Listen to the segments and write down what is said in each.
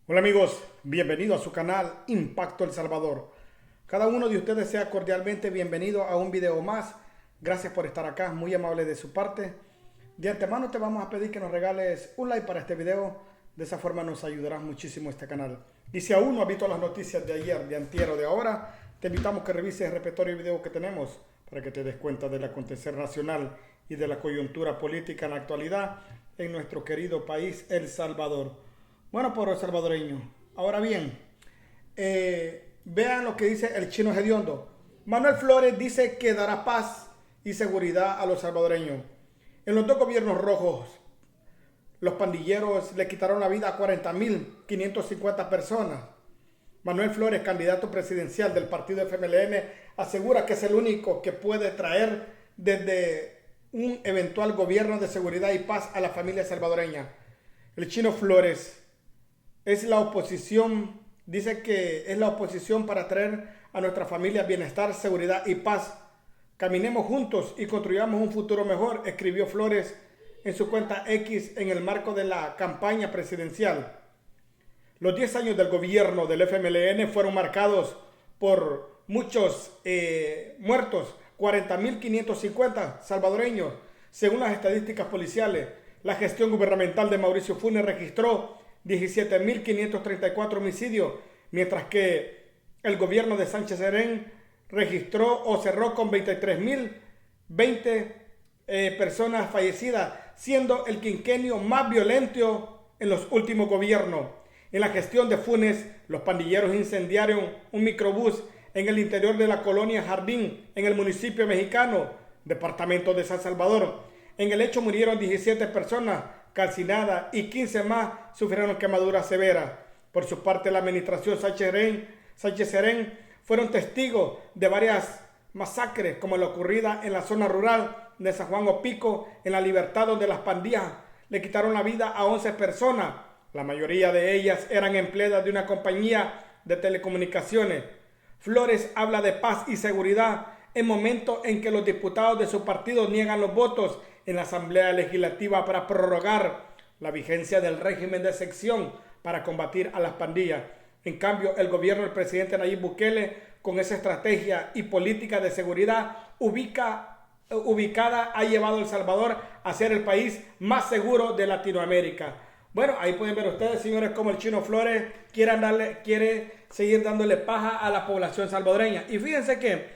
Hola amigos, bienvenido a su canal Impacto El Salvador. Cada uno de ustedes sea cordialmente bienvenido a un video más. Gracias por estar acá, muy amable de su parte. De antemano te vamos a pedir que nos regales un like para este video. De esa forma nos ayudará muchísimo este canal. Y si aún no has visto las noticias de ayer, de antier o de ahora, te invitamos que revises el repertorio de video que tenemos para que te des cuenta del acontecer nacional y de la coyuntura política en la actualidad en nuestro querido país El Salvador. Bueno, pueblo salvadoreño. Ahora bien, vean lo que dice el chino hediondo. Manuel Flores dice que dará paz y seguridad a los salvadoreños. En los dos gobiernos rojos, los pandilleros le quitaron la vida a 40.550 personas. Manuel Flores, candidato presidencial del partido FMLN, asegura que es el único que puede traer desde un eventual gobierno de seguridad y paz a la familia salvadoreña. El chino Flores es la oposición, dice que es la oposición para traer a nuestra familia bienestar, seguridad y paz. Caminemos juntos y construyamos un futuro mejor, escribió Flores en su cuenta X en el marco de la campaña presidencial. Los 10 años del gobierno del FMLN fueron marcados por muchos muertos, 40.550 salvadoreños. Según las estadísticas policiales, la gestión gubernamental de Mauricio Funes registró 17.534 homicidios, mientras que el gobierno de Sánchez Serén registró o cerró con 23.020 personas fallecidas, siendo el quinquenio más violento en los últimos gobiernos. En la gestión de Funes, los pandilleros incendiaron un microbús en el interior de la colonia Jardín, en el municipio mexicano, departamento de San Salvador. En el hecho murieron 17 personas calcinadas y 15 más sufrieron quemaduras severas. Por su parte, la administración Sánchez Serén fueron testigos de varias masacres, como la ocurrida en la zona rural de San Juan Opico, en La Libertad, donde las pandillas le quitaron la vida a 11 personas. La mayoría de ellas eran empleadas de una compañía de telecomunicaciones. Flores habla de paz y seguridad en momentos en que los diputados de su partido niegan los votos en la Asamblea Legislativa para prorrogar la vigencia del régimen de excepción para combatir a las pandillas. En cambio, el gobierno del presidente Nayib Bukele, con esa estrategia y política de seguridad ubicada, ha llevado a El Salvador a ser el país más seguro de Latinoamérica. Bueno, ahí pueden ver ustedes, señores, como el chino Flores quiere seguir dándole paja a la población salvadoreña. Y fíjense que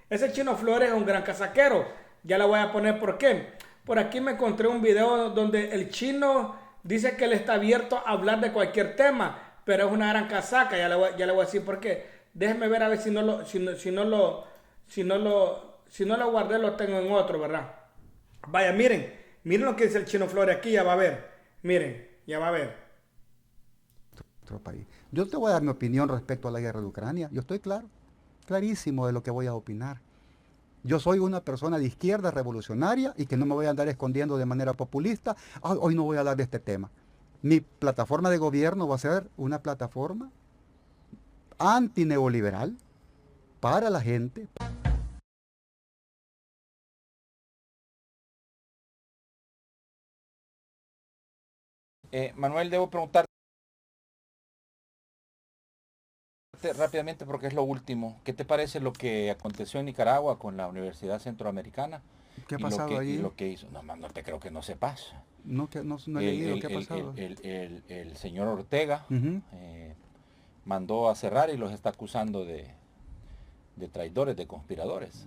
ese chino Flores es un gran casaquero. Ya le voy a poner por qué. Por aquí me encontré un video donde el chino dice que él está abierto a hablar de cualquier tema, pero es una gran casaca. Ya le voy a decir por qué. Déjenme ver a ver si no lo guardé, lo tengo en otro, ¿verdad? Vaya, miren lo que dice el chino Flores aquí, ya va a ver. Miren, ya va a ver. Otro país. Yo te voy a dar mi opinión respecto a la guerra de Ucrania. Yo estoy clarísimo de lo que voy a opinar. Yo soy una persona de izquierda revolucionaria y que no me voy a andar escondiendo de manera populista. Hoy no voy a hablar de este tema. Mi plataforma de gobierno va a ser una plataforma antineoliberal para la gente. Manuel, debo preguntarte rápidamente porque es lo último. ¿Qué te parece lo que aconteció en Nicaragua con la Universidad Centroamericana? ¿Qué ha Y pasado allí? y lo que hizo. No, no te creo que no sepas. No he leído qué ha pasado. El señor Ortega Ujú. mandó a cerrar y los está acusando de traidores, de conspiradores.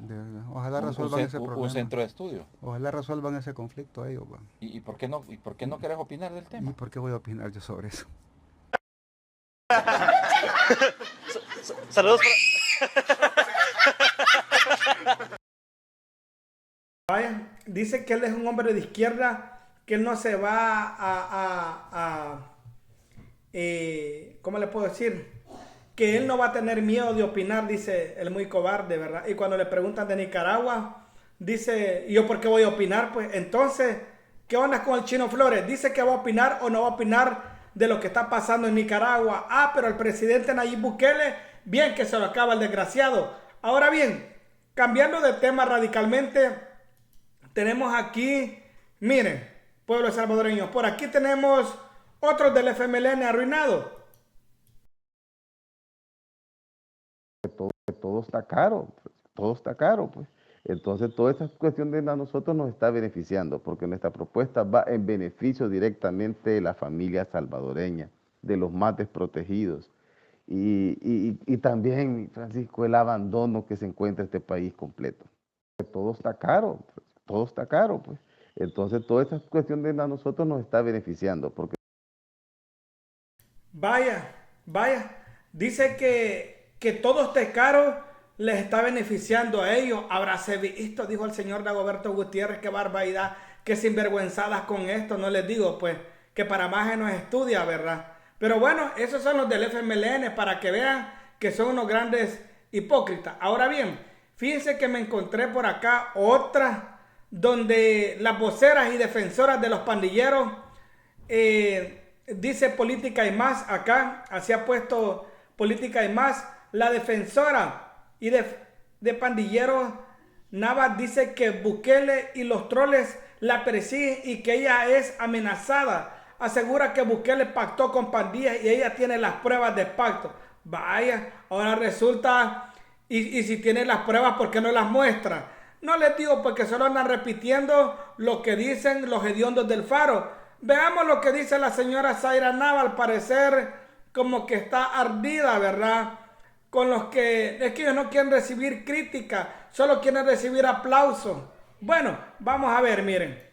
Ojalá resuelvan ese Un problema. centro de estudio. Ojalá resuelvan ese conflicto ellos. ¿Y por qué no querés opinar del ¿Y tema? por qué voy a opinar yo sobre eso? Saludos. Vaya, dice que él es un hombre de izquierda, que él no se va ¿cómo le puedo decir? Que él no va a tener miedo de opinar, dice el muy cobarde, ¿verdad? Y cuando le preguntan de Nicaragua, dice, ¿y yo por qué voy a opinar? Pues entonces, ¿qué onda con el chino Flores? Dice que va a opinar o no va a opinar de lo que está pasando en Nicaragua. Ah, pero el presidente Nayib Bukele, bien que se lo acaba el desgraciado. Ahora bien, cambiando de tema radicalmente, tenemos aquí, miren, pueblo salvadoreño, por aquí tenemos otros del FMLN arruinados. todo está caro, todo está caro, pues. Entonces, toda esa cuestión a nosotros nos está beneficiando, porque nuestra propuesta va en beneficio directamente de la familia salvadoreña, de los más desprotegidos. Y también, Francisco, el abandono que se encuentra este país completo. Todo está caro, pues. Entonces, toda esa cuestión a nosotros nos está beneficiando, porque Vaya, vaya. Dice que todo este caro les está beneficiando a ellos. Habráse visto, dijo el señor Dagoberto Gutiérrez, qué barbaridad, qué sinvergüenzadas con esto. No les digo, pues, que para más nos estudia, ¿verdad? Pero bueno, esos son los del FMLN para que vean que son unos grandes hipócritas. Ahora bien, fíjense que me encontré por acá otra donde las voceras y defensoras de los pandilleros dice política y más acá, así ha puesto política y más. La defensora y de pandilleros Navas dice que Bukele y los troles la persiguen y que ella es amenazada. Asegura que Bukele pactó con pandillas y ella tiene las pruebas de pacto. Vaya, ahora resulta, y si tiene las pruebas, ¿por qué no las muestra? No les digo porque solo andan repitiendo lo que dicen los hediondos del Faro. Veamos lo que dice la señora Zaira Nava, al parecer como que está ardida, ¿verdad? Con los que, es que ellos no quieren recibir crítica, solo quieren recibir aplausos. Bueno, vamos a ver, miren.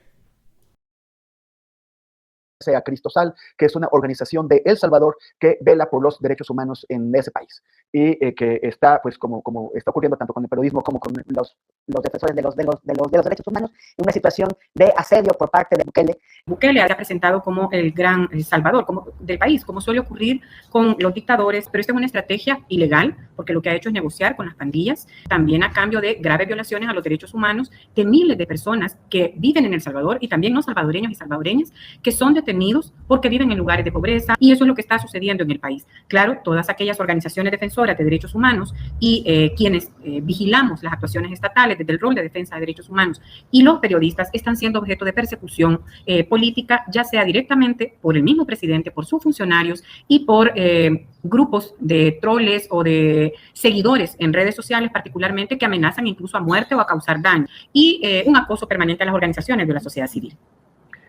Sea Cristosal, que es una organización de El Salvador que vela por los derechos humanos en ese país y que está, pues, como está ocurriendo tanto con el periodismo como con los defensores de los derechos humanos, en una situación de asedio por parte de Bukele. Bukele ha presentado como el gran salvador del país, como suele ocurrir con los dictadores, pero esta es una estrategia ilegal, porque lo que ha hecho es negociar con las pandillas, también a cambio de graves violaciones a los derechos humanos de miles de personas que viven en El Salvador y también no salvadoreños y salvadoreñas que son detenidos porque viven en lugares de pobreza, y eso es lo que está sucediendo en el país. Claro, todas aquellas organizaciones defensoras de derechos humanos y quienes vigilamos las actuaciones estatales desde el rol de defensa de derechos humanos y los periodistas están siendo objeto de persecución política, ya sea directamente por el mismo presidente, por sus funcionarios y por grupos de troles o de seguidores en redes sociales particularmente que amenazan incluso a muerte o a causar daño, y un acoso permanente a las organizaciones de la sociedad civil.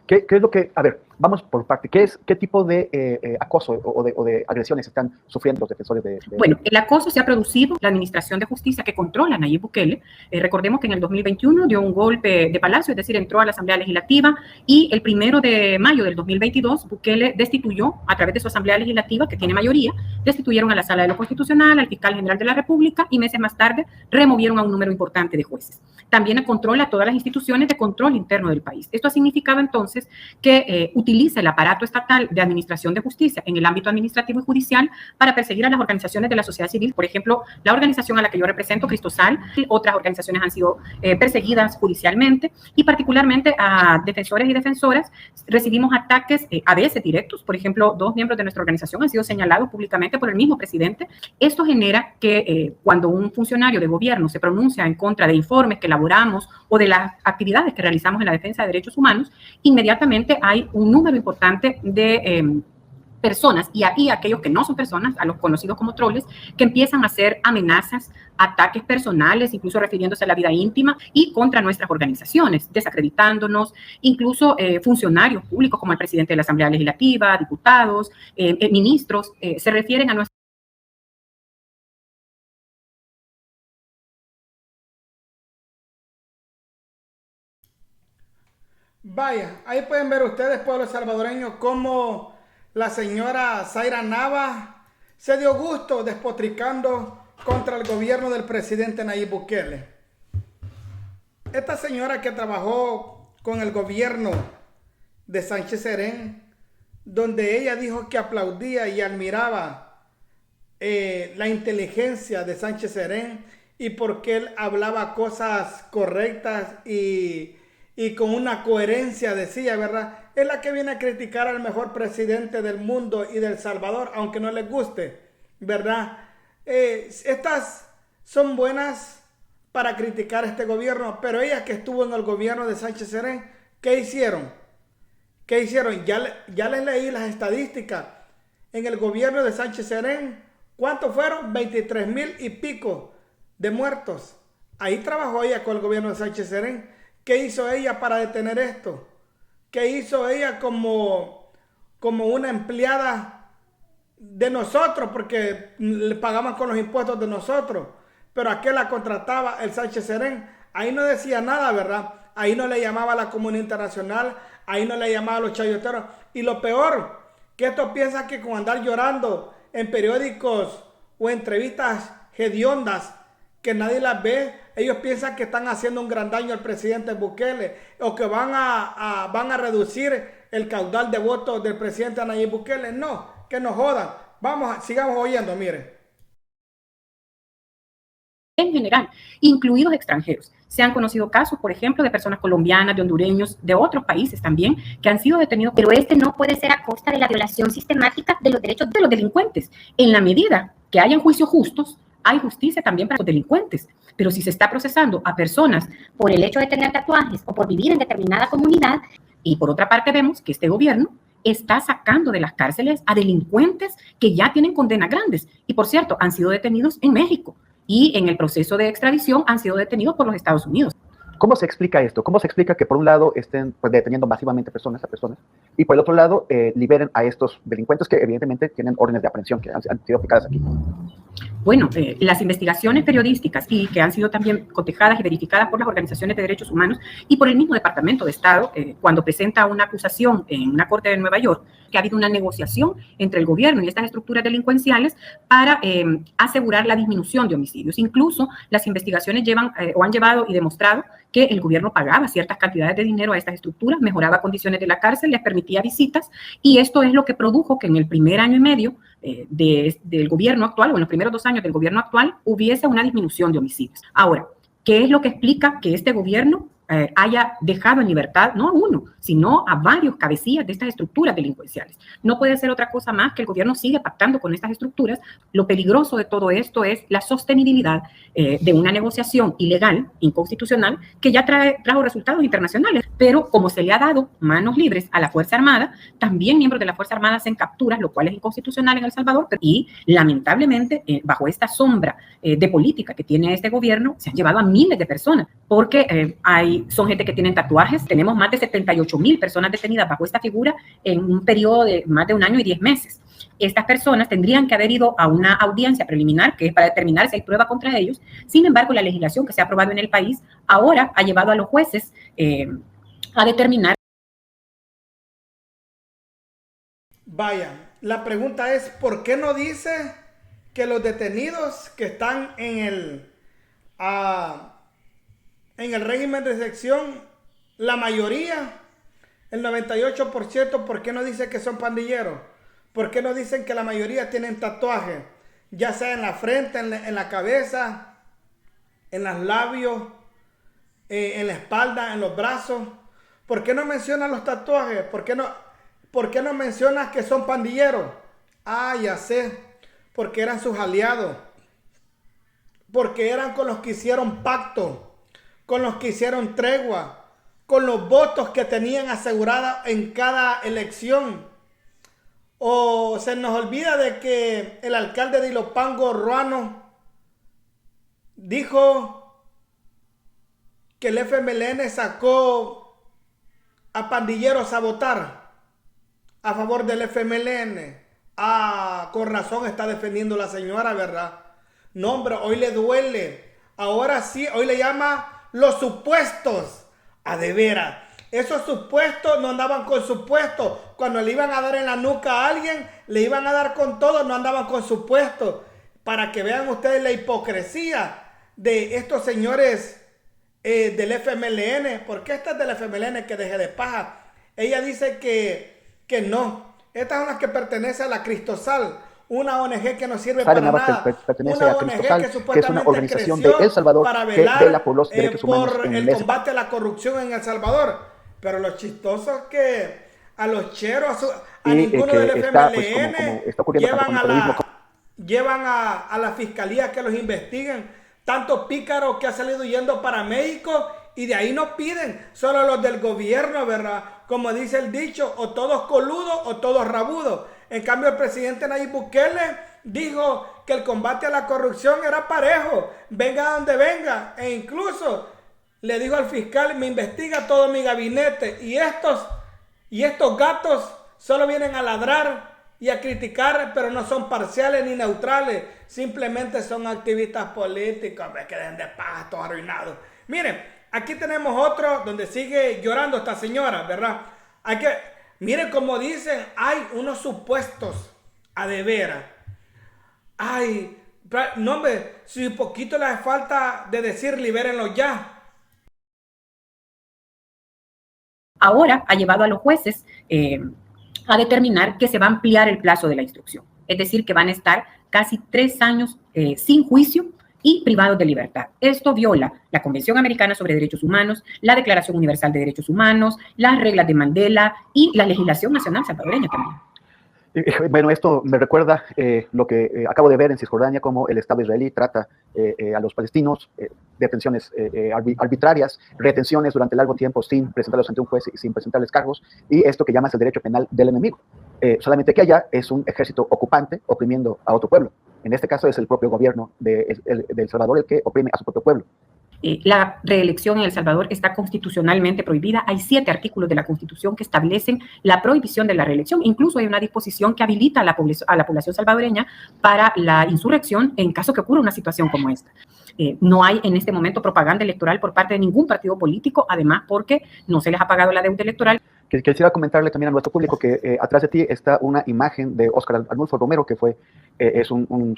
¿Qué es lo que, a ver, vamos por parte, qué tipo de acoso o de agresiones están sufriendo los defensores de... Bueno, el acoso se ha producido en la Administración de Justicia que controla Nayib Bukele. Recordemos que en el 2021 dio un golpe de palacio, es decir, entró a la Asamblea Legislativa, y el 1 de mayo del 2022 Bukele destituyó, a través de su Asamblea Legislativa, que tiene mayoría, destituyeron a la Sala de lo Constitucional, al Fiscal General de la República, y meses más tarde removieron a un número importante de jueces. También controla todas las instituciones de control interno del país. Esto ha significado entonces que utiliza el aparato estatal de administración de justicia en el ámbito administrativo y judicial para perseguir a las organizaciones de la sociedad civil. Por ejemplo, la organización a la que yo represento, Cristosal, y otras organizaciones han sido perseguidas judicialmente, y particularmente a defensores y defensoras recibimos ataques a veces directos. Por ejemplo, 2 miembros de nuestra organización han sido señalados públicamente por el mismo presidente. Esto genera que cuando un funcionario de gobierno se pronuncia en contra de informes que elaboramos o de las actividades que realizamos en la defensa de derechos humanos, inmediatamente hay un número importante de personas, y aquellos que no son personas, a los conocidos como troles, que empiezan a hacer amenazas, ataques personales, incluso refiriéndose a la vida íntima y contra nuestras organizaciones, desacreditándonos. Incluso funcionarios públicos como el presidente de la Asamblea Legislativa, diputados, ministros, se refieren a nuestra... Vaya, ahí pueden ver ustedes, pueblo salvadoreño, cómo la señora Zaira Nava se dio gusto despotricando contra el gobierno del presidente Nayib Bukele. Esta señora que trabajó con el gobierno de Sánchez Serén, donde ella dijo que aplaudía y admiraba la inteligencia de Sánchez Serén y porque él hablaba cosas correctas y con una coherencia, decía, ¿verdad? Es la que viene a criticar al mejor presidente del mundo y del Salvador, aunque no les guste, ¿verdad? Estas son buenas para criticar este gobierno, pero ella que estuvo en el gobierno de Sánchez Serén, ¿qué hicieron? ¿Qué hicieron? Ya les leí las estadísticas. En el gobierno de Sánchez Serén ¿Cuántos fueron? 23,000 y pico de muertos. Ahí trabajó ella con el gobierno de Sánchez Serén. ¿Qué hizo ella para detener esto? ¿Qué hizo ella como una empleada de nosotros? Porque le pagaban con los impuestos de nosotros. Pero ¿a qué la contrataba el Sánchez Serén? Ahí no decía nada, ¿verdad? Ahí no le llamaba a la comunidad internacional. Ahí no le llamaba a los chayoteros. Y lo peor, que estos piensan que con andar llorando en periódicos o entrevistas hediondas que nadie las ve, ellos piensan que están haciendo un gran daño al presidente Bukele o que van a reducir el caudal de votos del presidente Nayib Bukele. No, que nos jodan. Sigamos oyendo, mire. En general, incluidos extranjeros. Se han conocido casos, por ejemplo, de personas colombianas, de hondureños, de otros países también, que han sido detenidos. Pero este no puede ser a costa de la violación sistemática de los derechos de los delincuentes. En la medida que hayan juicios justos, hay justicia también para los delincuentes. Pero si se está procesando a personas por el hecho de tener tatuajes o por vivir en determinada comunidad, y por otra parte vemos que este gobierno está sacando de las cárceles a delincuentes que ya tienen condenas grandes. Y por cierto, han sido detenidos en México. Y en el proceso de extradición han sido detenidos por los Estados Unidos. ¿Cómo se explica esto? ¿Cómo se explica que por un lado estén deteniendo masivamente a personas y por el otro lado liberen a estos delincuentes que evidentemente tienen órdenes de aprehensión que han sido aplicadas aquí? Bueno, las investigaciones periodísticas y que han sido también cotejadas y verificadas por las organizaciones de derechos humanos y por el mismo Departamento de Estado, cuando presenta una acusación en una corte de Nueva York, que ha habido una negociación entre el gobierno y estas estructuras delincuenciales para asegurar la disminución de homicidios. Incluso las investigaciones han llevado y demostrado que el gobierno pagaba ciertas cantidades de dinero a estas estructuras, mejoraba condiciones de la cárcel, les permitía visitas, y esto es lo que produjo que en el primer año y medio del gobierno actual, o en los primeros 2 años del gobierno actual, hubiese una disminución de homicidios. Ahora, ¿qué es lo que explica que este gobierno haya dejado en libertad no a uno, sino a varios cabecillas de estas estructuras delincuenciales? No puede ser otra cosa más que el gobierno sigue pactando con estas estructuras. Lo peligroso de todo esto es la sostenibilidad de una negociación ilegal, inconstitucional, que ya trajo resultados internacionales, pero como se le ha dado manos libres a la Fuerza Armada, también miembros de la Fuerza Armada hacen capturas, lo cual es inconstitucional en El Salvador, y lamentablemente bajo esta sombra de política que tiene este gobierno, se han llevado a miles de personas, porque son gente que tienen tatuajes. Tenemos más de 78,000 personas detenidas bajo esta figura en un periodo de más de 1 año y 10 meses. Estas personas tendrían que haber ido a una audiencia preliminar, que es para determinar si hay prueba contra ellos. Sin embargo, la legislación que se ha aprobado en el país ahora ha llevado a los jueces a determinar. Vaya, la pregunta es, ¿por qué no dice que los detenidos que están en el régimen de excepción, la mayoría, el 98%, ¿por qué no dice que son pandilleros? ¿Por qué no dicen que la mayoría tienen tatuajes? Ya sea en la frente, en la cabeza, en los labios, en la espalda, en los brazos. ¿Por qué no mencionan los tatuajes? ¿Por qué no mencionas que son pandilleros? Ah, ya sé. Porque eran sus aliados. Porque eran con los que hicieron pacto, con los que hicieron tregua, con los votos que tenían asegurados en cada elección. O se nos olvida de que el alcalde de Ilopango, Ruano, dijo que el FMLN sacó a pandilleros a votar a favor del FMLN. Ah, con razón está defendiendo la señora, ¿verdad? No, hombre, hoy le duele. Ahora sí, hoy le llama los supuestos. A de veras. Esos supuestos no andaban con supuestos. Cuando le iban a dar en la nuca a alguien, le iban a dar con todo, no andaban con supuestos. Para que vean ustedes la hipocresía de estos señores del FMLN. ¿Por qué esta es del FMLN que deje de paja? Ella dice que no. Estas son las que pertenecen a la Cristosal, una ONG que no sirve para nada. Pertenece a Cristosal, que es una organización de El Salvador que vela por los derechos humanos por el combate a la corrupción en El Salvador. Pero lo chistoso es que a los cheros, a ninguno del FMLN llevan a la fiscalía que los investiguen. Tanto pícaro que ha salido yendo para México y de ahí no piden, solo los del gobierno, ¿verdad? Como dice el dicho, o todos coludos o todos rabudos. En cambio, el presidente Nayib Bukele dijo que el combate a la corrupción era parejo, venga donde venga, e incluso le dijo al fiscal, me investiga todo mi gabinete, y estos gatos solo vienen a ladrar y a criticar, pero no son parciales ni neutrales, simplemente son activistas políticos, me queden de paz, todos arruinados. Miren, aquí tenemos otro donde sigue llorando esta señora, ¿verdad? Miren como dicen, hay unos supuestos a de veras. Ay, no hombre, si un poquito le hace falta de decir libérenlo ya. Ahora ha llevado a los jueces a determinar que se va a ampliar el plazo de la instrucción. Es decir, que van a estar casi 3 años sin juicio y privados de libertad. Esto viola la Convención Americana sobre Derechos Humanos, la Declaración Universal de Derechos Humanos, las reglas de Mandela y la legislación nacional salvadoreña también. Bueno, esto me recuerda lo que acabo de ver en Cisjordania, cómo el Estado israelí trata a los palestinos, detenciones arbitrarias, retenciones durante largo tiempo sin presentarlos ante un juez y sin presentarles cargos, y esto que llamas el derecho penal del enemigo. Solamente que allá es un ejército ocupante oprimiendo a otro pueblo. En este caso es el propio gobierno de El Salvador el que oprime a su propio pueblo. La reelección en El Salvador está constitucionalmente prohibida. Hay 7 artículos de la Constitución que establecen la prohibición de la reelección. Incluso hay una disposición que habilita a la población salvadoreña para la insurrección en caso que ocurra una situación como esta. No hay en este momento propaganda electoral por parte de ningún partido político, además porque no se les ha pagado la deuda electoral. Quisiera comentarle también a nuestro público que atrás de ti está una imagen de Óscar Arnulfo Romero, que es un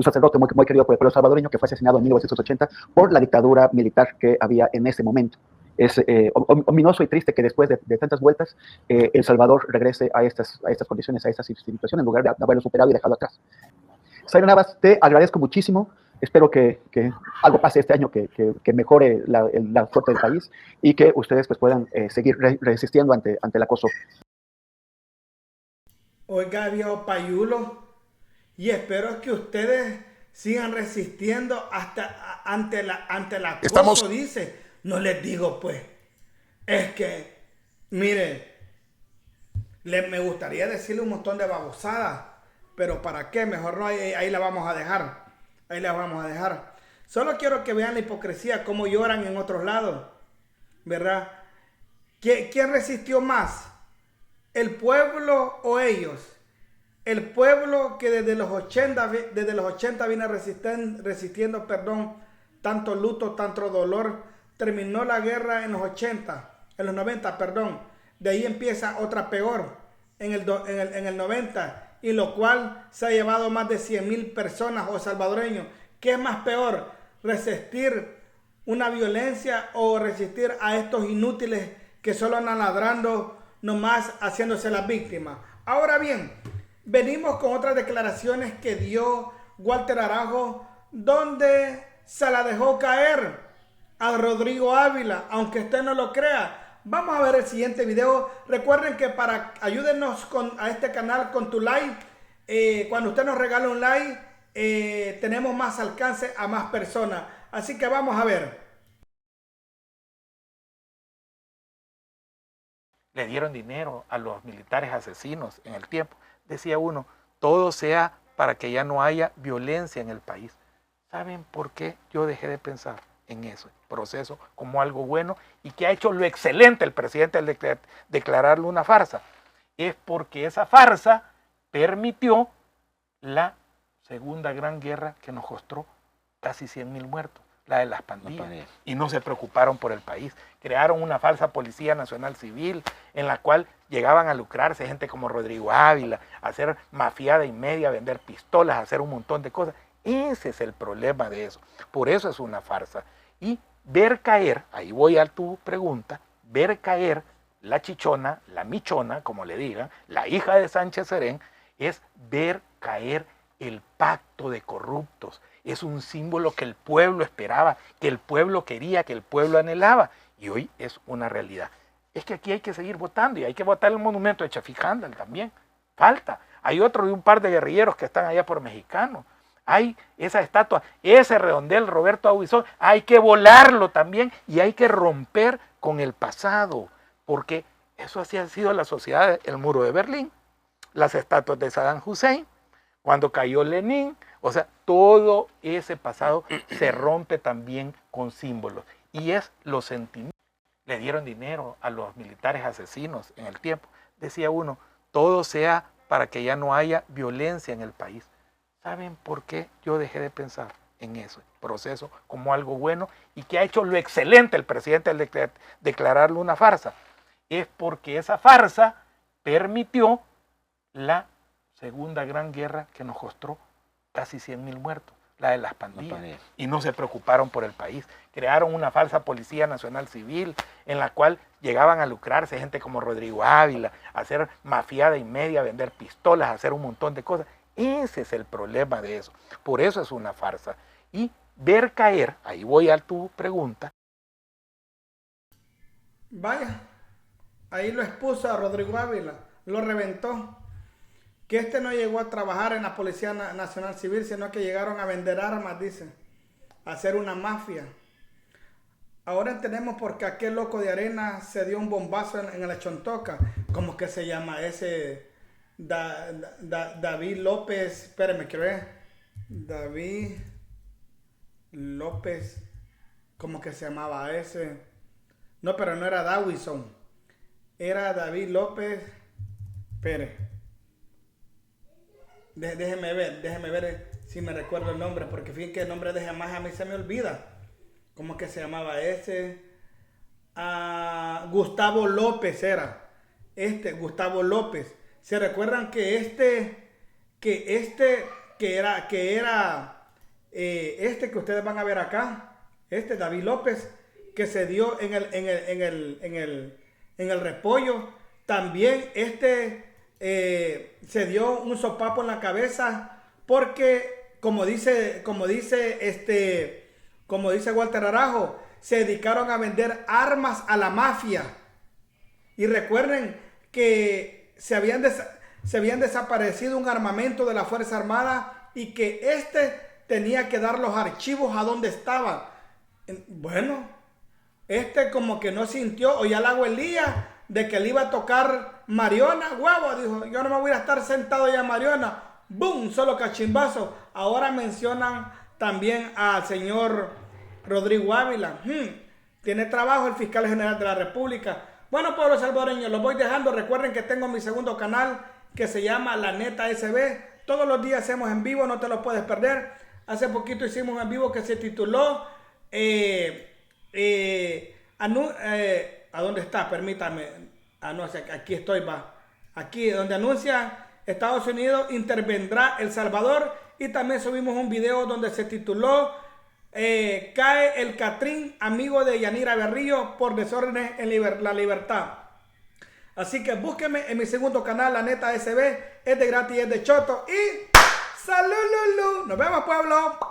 sacerdote muy querido por el pueblo salvadoreño, que fue asesinado en 1980 por la dictadura militar que había en ese momento. Es ominoso y triste que después de tantas vueltas El Salvador regrese a estas condiciones, a estas situaciones, en lugar de haberlo superado y dejado atrás. Zaira Navas, te agradezco muchísimo. Espero que algo pase este año, que mejore la suerte del país y que ustedes pues, puedan seguir resistiendo ante el acoso. Oiga, viejo payulo, y espero que ustedes sigan resistiendo hasta ante el acoso, dice. No les digo, pues, es que, mire, me gustaría decirle un montón de babosadas, pero ¿para qué? Mejor no, ahí la vamos a dejar. Ahí la vamos a dejar. Solo quiero que vean la hipocresía, cómo lloran en otros lados, ¿verdad? ¿Quién resistió más? ¿El pueblo o ellos? El pueblo que desde los 80 viene resistiendo, tanto luto, tanto dolor. Terminó la guerra en los 90, De ahí empieza otra peor, en el 90. Y lo cual se ha llevado más de 100,000 personas o salvadoreños. ¿Qué es más peor? ¿Resistir una violencia o resistir a estos inútiles que solo andan ladrando, nomás haciéndose las víctimas? Ahora bien, venimos con otras declaraciones que dio Walter Arajo, donde se la dejó caer a Rodrigo Ávila, aunque usted no lo crea. Vamos a ver el siguiente video. Recuerden que ayúdenos a este canal con tu like. Cuando usted nos regala un like, tenemos más alcance a más personas. Así que vamos a ver. Le dieron dinero a los militares asesinos en el tiempo. Decía uno, todo sea para que ya no haya violencia en el país. ¿Saben por qué yo dejé de pensar en ese proceso como algo bueno y que ha hecho lo excelente el presidente al declararlo una farsa? Es porque esa farsa permitió la segunda gran guerra que nos costó casi 100,000 muertos, la de las pandillas, y no se preocuparon por el país. Crearon una falsa Policía Nacional Civil en la cual llegaban a lucrarse gente como Rodrigo Ávila, a hacer mafiada y media, a vender pistolas, a hacer un montón de cosas. Ese es el problema de eso. Por eso es una farsa. Y ver caer, ahí voy a tu pregunta, ver caer la chichona, la michona, como le digan, la hija de Sánchez Serén, es ver caer el pacto de corruptos. Es un símbolo que el pueblo esperaba, que el pueblo quería, que el pueblo anhelaba. Y hoy es una realidad. Es que aquí hay que seguir votando y hay que votar el monumento de Chafijandal también. Falta. Hay otro de un par de guerrilleros que están allá por Mexicano. Hay esa estatua, ese redondel Roberto Aguizón, hay que volarlo también y hay que romper con el pasado, porque eso así ha sido la sociedad, el muro de Berlín. las estatuas de Saddam Hussein, cuando cayó Lenin. O sea, todo ese pasado se rompe también con símbolos. Y es los sentimientos. Le dieron dinero a los militares asesinos en el tiempo. Decía uno, todo sea para que ya no haya violencia en el país. ¿Saben por qué yo dejé de pensar en ese proceso como algo bueno y que ha hecho lo excelente el presidente al declararlo una farsa? Es porque esa farsa permitió la segunda gran guerra que nos costó casi 100.000 muertos, la de las pandillas. Y no se preocuparon por el país. Crearon una falsa Policía Nacional Civil en la cual llegaban a lucrarse gente como Rodrigo Ávila, a hacer mafiada y media, a vender pistolas, a hacer un montón de cosas. Ese es el problema de eso. Por eso es una farsa. Y ver caer, ahí voy a tu pregunta. Vaya, ahí lo expuso a Rodrigo Ávila, lo reventó. Que no llegó a trabajar en la Policía Nacional Civil, sino que llegaron a vender armas, dice, a hacer una mafia. Ahora entendemos por qué aquel loco de Arena se dio un bombazo en la Chontoca. ¿Cómo que se llama ese? David López, espérame, quiero ver. David López, ¿cómo que se llamaba ese? No, pero no era Dawison. Era David López. Espere. Déjeme ver si me recuerdo el nombre, porque fíjense que el nombre de jamás a mí se me olvida. ¿Cómo que se llamaba ese? Gustavo López era. Gustavo López. ¿Se recuerdan que que ustedes van a ver acá, David López, que se dio en el repollo, también se dio un sopapo en la cabeza porque, como dice Walter Arajo, se dedicaron a vender armas a la mafia. Y recuerden que se habían desaparecido un armamento de la Fuerza Armada y que tenía que dar los archivos a donde estaban. Bueno, como que no sintió, o ya la abuelía, de que le iba a tocar Mariona, huevo, dijo, yo no me voy a estar sentado ya Mariona, ¡boom!, solo cachimbazo. Ahora mencionan también al señor Rodrigo Ávila. Tiene trabajo el fiscal general de la República. Bueno, pueblo salvadoreño, los voy dejando. Recuerden que tengo mi segundo canal que se llama La Neta SB. Todos los días hacemos en vivo, no te lo puedes perder. Hace poquito hicimos un en vivo que se tituló ¿a dónde está? Permítame. No, aquí estoy, va. Aquí donde anuncia Estados Unidos intervendrá El Salvador. Y también subimos un video donde se tituló Cae el Catrín, amigo de Yanira Berrío, por desórdenes en la libertad. Así que búsqueme en mi segundo canal, La Neta SB. Es de gratis, es de choto. Y ¡salud, Lulu! Nos vemos, pueblo.